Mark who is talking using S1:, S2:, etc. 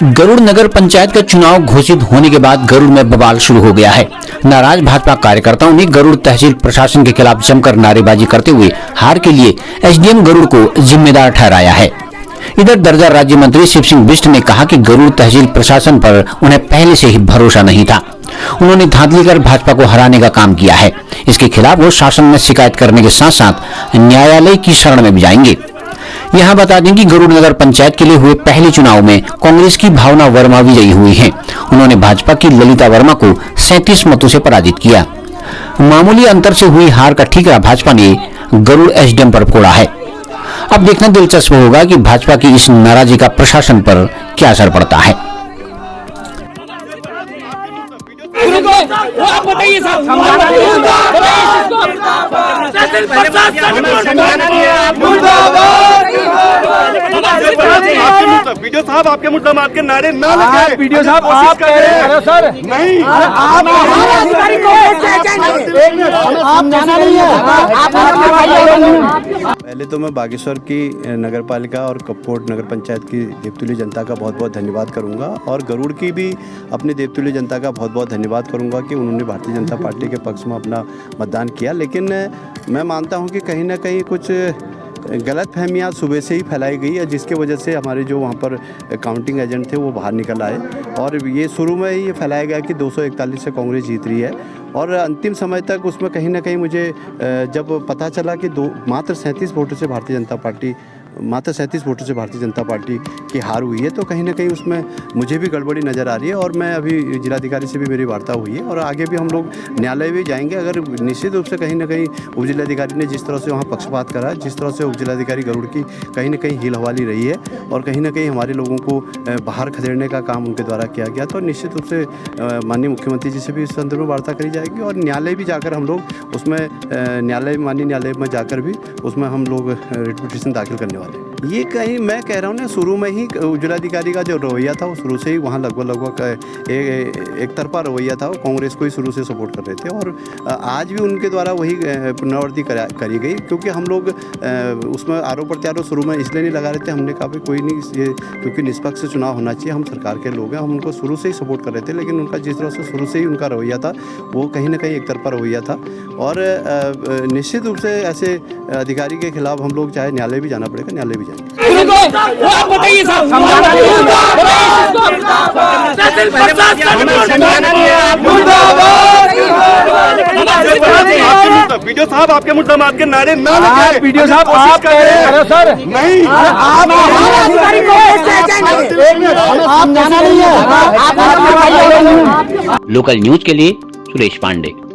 S1: गरुड़ नगर पंचायत का चुनाव घोषित होने के बाद गरुड़ में बवाल शुरू हो गया है। नाराज भाजपा कार्यकर्ताओं ने गरुड़ तहसील प्रशासन के खिलाफ जमकर नारेबाजी करते हुए हार के लिए एसडीएम गरुड़ को जिम्मेदार ठहराया है। इधर दर्जा राज्य मंत्री शिव सिंह बिष्ट ने कहा कि गरुड़ तहसील प्रशासन पर उन्हें पहले से ही भरोसा नहीं था। उन्होंने धांधली कर भाजपा को हराने का काम किया है। इसके खिलाफ वो शासन में शिकायत करने के साथ साथ न्यायालय की शरण में भी जाएंगे। यहाँ बता दें कि गरुड़ नगर पंचायत के लिए हुए पहले चुनाव में कांग्रेस की भावना वर्मा विजयी हुई हैं। उन्होंने भाजपा की ललिता वर्मा को 37 मतों से पराजित किया। मामूली अंतर से हुई हार का ठीकरा भाजपा ने गरुड़ एसडीएम पर फोड़ा है। अब देखना दिलचस्प होगा कि भाजपा की इस नाराजगी का प्रशासन पर क्या असर पड़ता है।
S2: आप बताइए
S3: वीडियो साहब आपके मुद्दा मार के नारे ना लगाए।
S2: वीडियो साहब आप कह रहे हैं सर
S3: नहीं
S4: पहले तो मैं बागेश्वर की नगर पालिका और कपकोट नगर पंचायत की देवतुल्य जनता का बहुत बहुत धन्यवाद करूंगा और गरुड़ की भी अपनी देवतुल्य जनता का बहुत बहुत धन्यवाद करूंगा कि उन्होंने भारतीय जनता पार्टी के पक्ष में अपना मतदान किया। लेकिन मैं मानता हूं कि कहीं ना कहीं कुछ गलत फहमियाँ सुबह से ही फैलाई गई है, जिसके वजह से हमारे जो वहाँ पर काउंटिंग एजेंट थे वो बाहर निकल आए और ये शुरू में ही ये फैलाया गया कि 241 से कांग्रेस जीत रही है और अंतिम समय तक उसमें कहीं ना कहीं मुझे जब पता चला कि मात्र 37 वोटों से भारतीय जनता पार्टी की हार हुई है, तो कहीं ना कहीं उसमें मुझे भी गड़बड़ी नज़र आ रही है। और मैं अभी जिलाधिकारी से भी मेरी वार्ता हुई है और आगे भी हम लोग न्यायालय भी जाएंगे। अगर निश्चित रूप से कहीं ना कहीं उप जिलाधिकारी ने जिस तरह से वहाँ पक्षपात करा, जिस तरह से उप जिलाधिकारी गरुड़ की कहीं ना कहीं हील हवाली रही है और कहीं ना कहीं हमारे लोगों को बाहर खदेड़ने का काम उनके द्वारा किया गया, तो निश्चित रूप से माननीय मुख्यमंत्री जी से भी इस संदर्भ में वार्ता करी जाएगी और न्यायालय भी जाकर हम लोग उसमें माननीय न्यायालय में जाकर भी उसमें हम लोग रिट पिटीशन दाखिल करने वाले हैं। ये कहीं मैं कह रहा हूँ ना, शुरू में ही जिलाधिकारी का जो रवैया था वो शुरू से ही वहाँ लगभग एक तरफा रवैया था। वो कांग्रेस को ही शुरू से सपोर्ट कर रहे थे और आज भी उनके द्वारा वही पुनरावृत्ति करी गई, क्योंकि हम लोग उसमें आरोप प्रत्यारोप शुरू में इसलिए नहीं लगा रहे थे। हमने कहा कोई नहीं, ये क्योंकि निष्पक्ष चुनाव होना चाहिए, हम सरकार के लोग हैं, हम उनको शुरू से ही सपोर्ट कर रहे थे। लेकिन उनका जिस तरह से शुरू से ही उनका रवैया था वो कहीं ना कहीं एक तरफा रवैया था और निश्चित रूप से ऐसे अधिकारी के खिलाफ हम लोग चाहे न्यायालय भी जाना पड़ेगा, न्यायालय भी जाएंगे।
S2: आप बताइए
S3: वीडियो साहब आपके मुद्दा मार के नारे ना लगाए।
S2: वीडियो साहब आप कह रहे हैं सर
S3: नहीं
S1: लोकल न्यूज के लिए सुरेश पांडे।